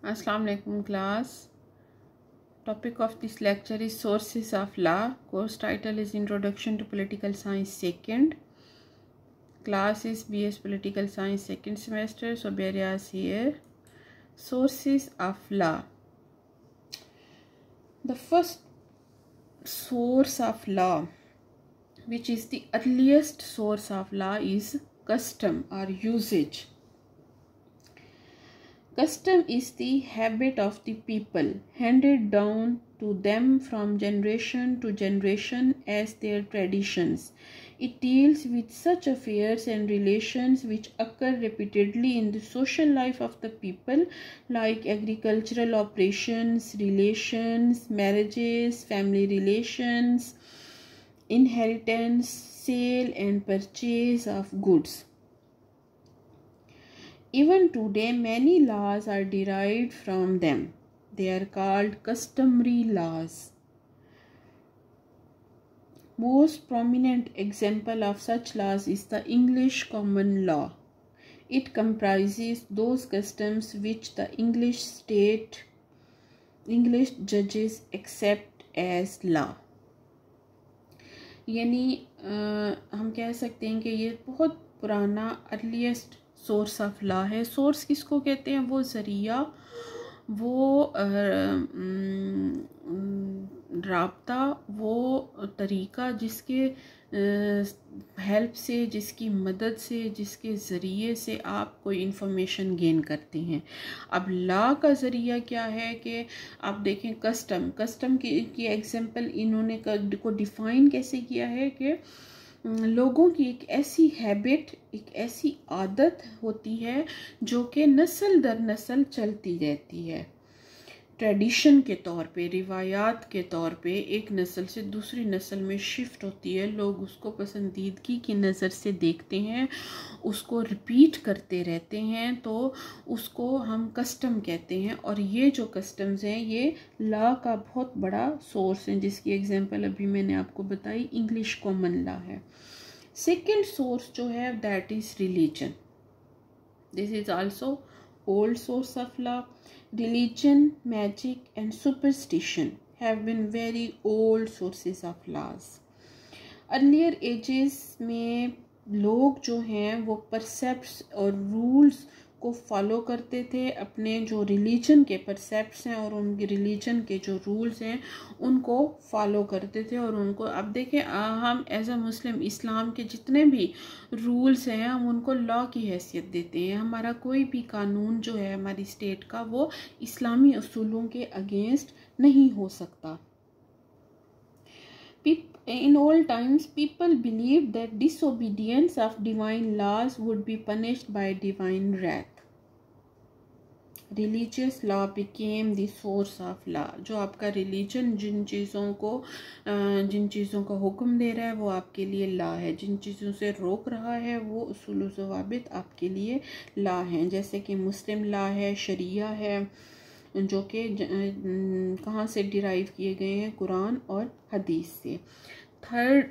Assalamu alaikum class. Topic of this lecture is sources of law. Course title is Introduction to Political Science Second. Class is BS Political Science second semester. So Berias here. Sources of law. The first source of law, which is the earliest source of law, is custom or usage. Custom is the habit of the people, handed down to them from generation to generation as their traditions. It deals with such affairs and relations which occur repeatedly in the social life of the people, like agricultural operations, relations, marriages, family relations, inheritance, sale and purchase of goods. Even today, many laws are derived from them. They are called customary laws. Most prominent example of such laws is the English common law. It comprises those customs which the English judges accept as law. यानी हम कह सकते हैं कि ये बहुत पुराना earliest source of law है. सोर्स किसको कहते हैं? वो ज़रिया, वो राब्ता, वो तरीका जिसके हेल्प से, जिसकी मदद से, जिसके ज़रिए से आप कोई इन्फॉर्मेशन गेन करते हैं. अब लॉ का ज़रिया क्या है कि आप देखें कस्टम की एग्जांपल इन्होंने को डिफ़ाइन कैसे किया है कि लोगों की एक ऐसी हैबिट, एक ऐसी आदत होती है जो कि नस्ल दर नस्ल चलती रहती है. ट्रेडिशन के तौर पे, रिवायात के तौर पे एक नस्ल से दूसरी नस्ल में शिफ्ट होती है. लोग उसको पसंदीदगी की नज़र से देखते हैं, उसको रिपीट करते रहते हैं, तो उसको हम कस्टम कहते हैं. और ये जो कस्टम्स हैं ये लॉ का बहुत बड़ा सोर्स है, जिसकी एग्जांपल अभी मैंने आपको बताई, इंग्लिश कॉमन लॉ है. सेकेंड सोर्स जो है that is religion. This is also old source of law. Religion, magic and superstition have been very old sources of laws. Earlier ages में लोग जो हैं वो परसेप्ट्स और रूल्स को फॉलो करते थे. अपने जो रिलीजन के परसेप्ट्स हैं और उनके रिलीजन के जो रूल्स हैं उनको फॉलो करते थे. और उनको अब देखें, हम एज अ मुस्लिम इस्लाम के जितने भी रूल्स हैं हम उनको लॉ की हैसियत देते हैं. हमारा कोई भी कानून जो है हमारी स्टेट का वो इस्लामी उसूलों के अगेंस्ट नहीं हो सकता. In old times, people believed that disobedience of divine laws would be punished by divine wrath. Religious law became the source of law. जो आपका रिलीजन जिन चीज़ों का हुक्म दे रहा है वो आपके लिए लॉ है. जिन चीज़ों से रोक रहा है वो उसूल व ज़वाबित आपके लिए लॉ हैं. जैसे कि मुस्लिम लॉ है, शरिया है, जो कि कहाँ से डिराइव किए गए हैं? कुरान और हदीस से. Third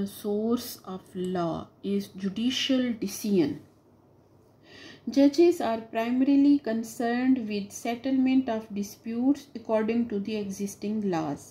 source of law is judicial decision. Judges are primarily concerned with settlement of disputes according to the existing laws,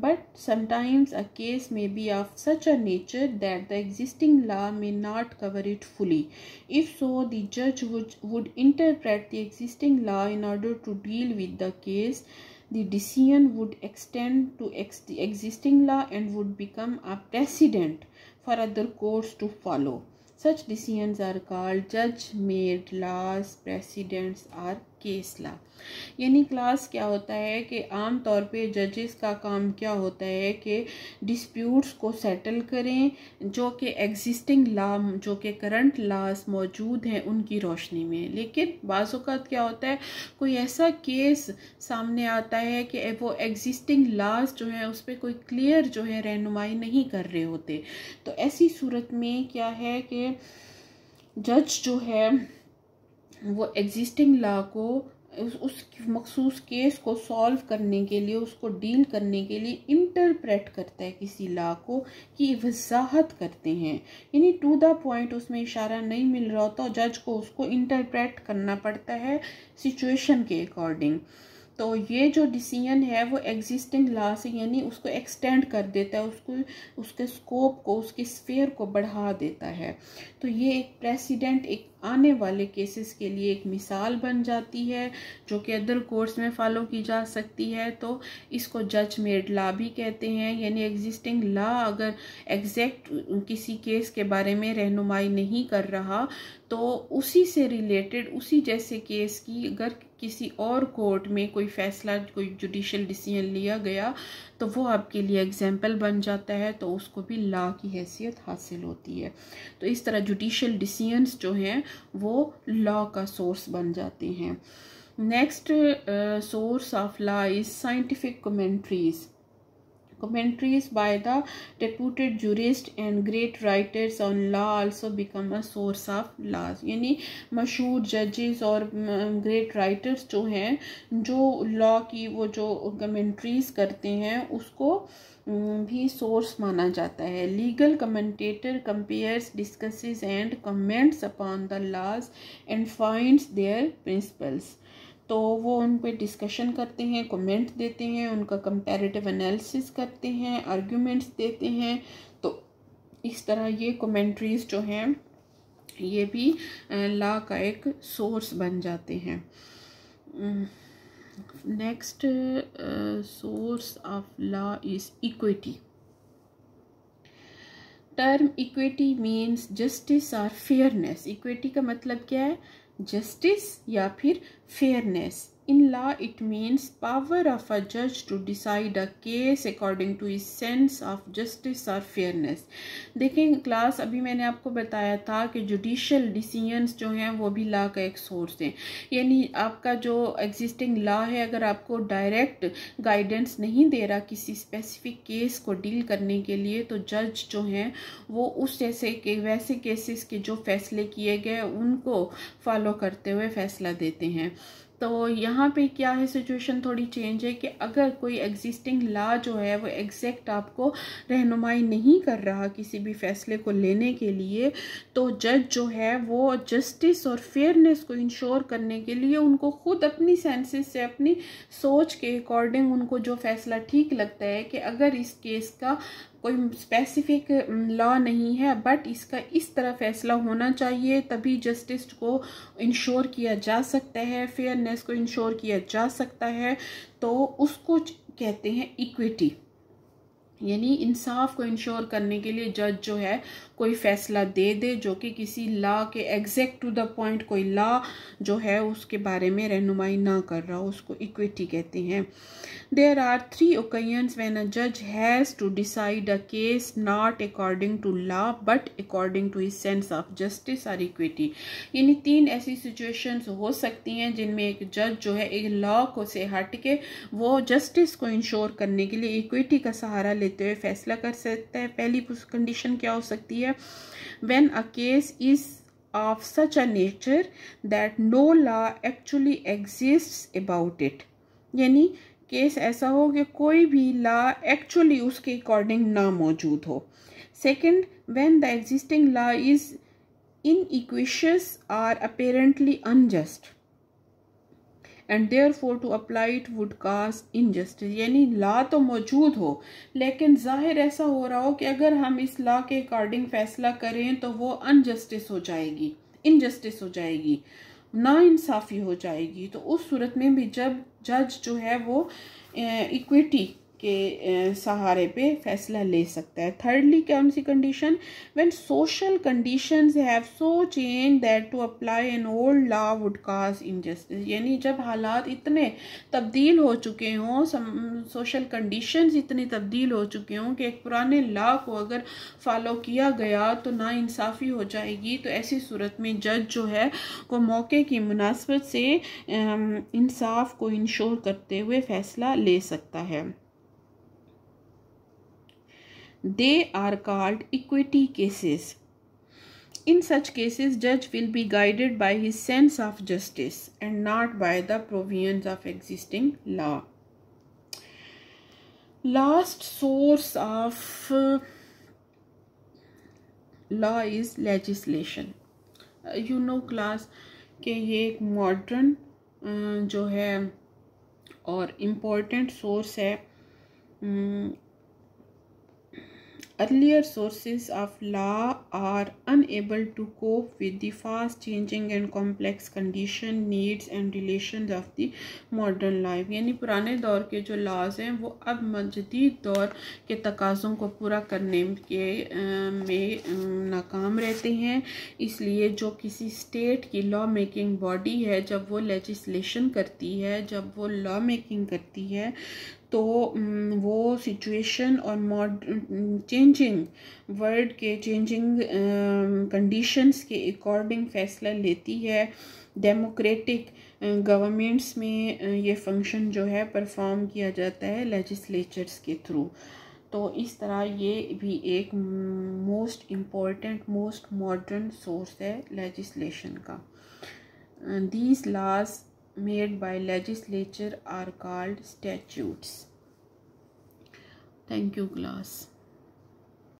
but sometimes a case may be of such a nature that the existing law may not cover it fully. If so, the judge would interpret the existing law in order to deal with the case. The decision would extend to the existing law and would become a precedent for other courts to follow. Such decisions are called judge-made laws, precedents or case law. यानी class क्या होता है कि आम तौर पे जजेस का काम क्या होता है कि डिस्प्यूट्स को सेटल करें जो कि एग्जिस्टिंग लॉ, जो कि करंट लॉज मौजूद हैं उनकी रोशनी में. लेकिन बाज़ औक़ात क्या होता है, कोई ऐसा केस सामने आता है कि वो एग्जिस्टिंग लॉज जो हैं उस पर कोई क्लियर जो है रहनुमाई नहीं कर रहे होते. तो ऐसी सूरत में क्या है कि जज जो है वो एग्जिस्टिंग लॉ को उस मखसूस केस को सॉल्व करने के लिए, उसको डील करने के लिए इंटरप्रेट करता है किसी लॉ को, की वजाहत करते हैं, यानी टू द पॉइंट उसमें इशारा नहीं मिल रहा होता, जज को उसको इंटरप्रेट करना पड़ता है सिचुएशन के अकॉर्डिंग। तो ये जो डिसीजन है वो एग्जिस्टिंग लॉ से यानी उसको एक्सटेंड कर देता है, उसको उसके स्कोप को, उसके स्फीयर को बढ़ा देता है। तो ये एक प्रेसिडेंट एक आने वाले केसेस के लिए एक मिसाल बन जाती है जो कि अदर कोर्ट्स में फॉलो की जा सकती है। तो इसको जज मेड लॉ भी कहते हैं, यानी एग्जिस्टिंग लॉ अगर एग्जैक्ट किसी केस के बारे में रहनुमाई नहीं कर रहा तो उसी से रिलेटेड उसी जैसे केस की अगर किसी और कोर्ट में कोई फैसला, कोई जुडिशियल डिसीजन लिया गया तो वो आपके लिए एग्जाम्पल बन जाता है, तो उसको भी लॉ की हैसियत हासिल होती है। तो इस तरह जुडिशियल डिसीजंस जो हैं वो लॉ का सोर्स बन जाते हैं। Next source of law is scientific commentaries. Commentaries by the reputed jurists and great writers on law also become a source of laws, यानी मशहूर जजेस और ग्रेट राइटर्स जो हैं जो लॉ की वो जो कमेंट्रीज करते हैं उसको भी सोर्स माना जाता है। Legal commentator compares, discusses and comments upon the laws and finds their principles. तो वो उन पे डिस्कशन करते हैं, कमेंट देते हैं, उनका कंपैरेटिव एनालिसिस करते हैं, आर्ग्यूमेंट्स देते हैं। तो इस तरह ये कमेंट्रीज जो हैं ये भी लॉ का एक सोर्स बन जाते हैं। Next source of law is equity. Term equity means justice और फेयरनेस। इक्विटी का मतलब क्या है? जस्टिस या फिर fairness. In law, it means power of a judge to decide a case according to his sense of justice or fairness. देखें class, अभी मैंने आपको बताया था कि जुडिशियल डिसीजंस जो हैं वो भी लॉ का एक सोर्स है। यानी आपका जो एग्जिस्टिंग लॉ है अगर आपको डायरेक्ट गाइडेंस नहीं दे रहा किसी स्पेसिफिक केस को डील करने के लिए, तो जज जो हैं वो उस जैसे के वैसे केसेस के जो फैसले किए गए उनको फॉलो करते हुए फैसला देते हैं। तो यहाँ पे क्या है, सिचुएशन थोड़ी चेंज है कि अगर कोई एग्जिस्टिंग लॉ जो है वो एग्जैक्ट आपको रहनुमाई नहीं कर रहा किसी भी फैसले को लेने के लिए, तो जज जो है वो जस्टिस और फेयरनेस को इंश्योर करने के लिए उनको खुद अपनी सेंसेस से, अपनी सोच के अकॉर्डिंग उनको जो फैसला ठीक लगता है कि अगर इस केस का कोई स्पेसिफिक लॉ नहीं है बट इसका इस तरह फैसला होना चाहिए, तभी जस्टिस को इंश्योर किया जा सकता है, फेयरनेस को इंश्योर किया जा सकता है, तो उसको कहते हैं इक्विटी। यानी इंसाफ को इंश्योर करने के लिए जज जो है कोई फैसला दे दे जो कि किसी लॉ के एग्जैक्ट टू द पॉइंट कोई लॉ जो है उसके बारे में रहनुमाई ना कर रहा हो, उसको इक्विटी कहते हैं। There are 3 occasions when a judge has to decide a case not according to law but according to his sense of justice or equity. यानी 3 ऐसी सिचुएशंस हो सकती हैं जिनमें एक जज जो है एक लॉ को से हट के वो जस्टिस को इंश्योर करने के लिए इक्विटी का सहारा लेते हुए फैसला कर सकता है। पहली कंडीशन क्या हो सकती है? When a case is of such a nature that no law actually exists about it. यानी केस ऐसा हो कि कोई भी लॉ एक्चुअली उसके अकॉर्डिंग ना मौजूद हो। Second, when the existing law is iniquitous और apparently unjust and therefore to apply it would cause injustice. यानी लॉ तो मौजूद हो लेकिन जाहिर ऐसा हो रहा हो कि अगर हम इस लॉ के अकॉर्डिंग फैसला करें तो वो अनजस्टिस हो जाएगी, इनजस्टिस हो जाएगी, ना इंसाफी हो जाएगी। तो उस सूरत में भी जब जज जो है वो इक्विटी के सहारे पे फैसला ले सकता है। थर्डली, कौन सी condition? When social conditions have so change that to apply an old law would cause injustice. यानी जब हालात इतने तब्दील हो चुके हों, सोशल कंडीशंस इतनी तब्दील हो चुके हों कि एक पुराने लॉ को अगर फॉलो किया गया तो ना इंसाफ़ी हो जाएगी, तो ऐसी सूरत में जज जो है वो मौके की मुनासबत से इंसाफ को इंश्योर करते हुए फैसला ले सकता है। They are called equity cases. In such cases, judge will be guided by his sense of justice and not by the provisions of existing law. Last source of law is legislation. You know class कि ये एक modern जो है और important source है। Earlier sources of law are unable to cope with the fast changing and complex condition, needs and relations of the modern life। यानी पुराने दौर के जो laws हैं वो अब जदीद दौर के तकाज़ों को पूरा करने के में नाकाम रहते हैं। इसलिए जो किसी स्टेट की लॉ मेकिंग बॉडी है, जब वो लेजिस्लेशन करती है, जब वो लॉ मेकिंग करती है, तो वो सिचुएशन और चेंजिंग वर्ल्ड के चेंजिंग कंडीशंस के अकॉर्डिंग फ़ैसला लेती है। डेमोक्रेटिक गवर्नमेंट्स में ये फंक्शन जो है परफॉर्म किया जाता है लेजिस्लेचर्स के थ्रू। तो इस तरह ये भी एक most important most modern source है लेजिस्लेशन का। These laws made by legislature are called statutes. Thank you class.